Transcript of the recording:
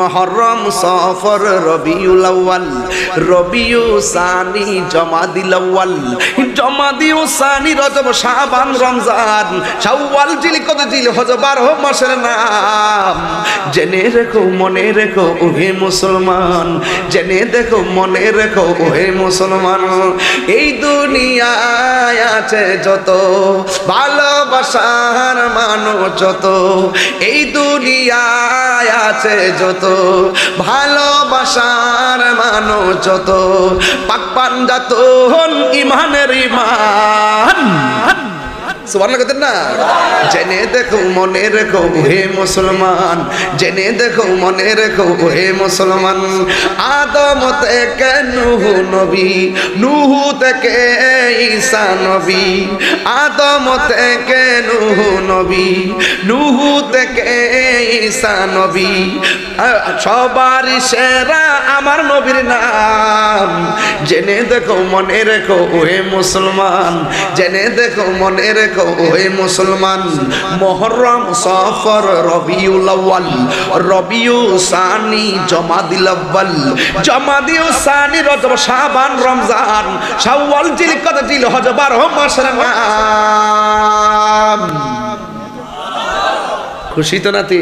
মুহররম সফর রবিউল আউয়াল রবিউ সানি জমাদিল আউয়াল জমাদিউ সানি রজব শাবান রমজান শাওয়াল জিলকদ জিলহজ 12 মাসের নাম। জেনে রেখো মনে রেখো ওহে মুসলমান, জেনে দেখো মনে রেখো ওহে মুসলমান, এই দুনিয়ায় আছে যত ভালোবাসার মানুষ যত, এই দুনিয়ায় আছে যত ভালোবাসার মানুষ যত, পাক পাঞ্জাতন ইমানের ইমান। সুবহানাল্লাহ কইতেন না? জেনে দেখো মনে রেখো হে মুসলমান, জেনে দেখো মনে রেখো হে মুসলমান, আদম থেকে নূহ নবী, নূহ থেকে ঈসা নবী, আদম থেকে নূহ নবী, নূহ থেকে ঈসা নবী, সবার সেরা আমার নবীর নাম। জেনে দেখো মনে রেখো হে মুসলমান, জেনে দেখো মনে রেখো ওহে মুসলমান, মুহররম সফর রবিউল আউয়াল রবিউ সানি জমাদিল আউয়াল জমাদিউ সানি রজব শাবান রমজান শাওয়াল জিলকদ জিলহজ 12 মাসের নাম। খুশি তো নাতি?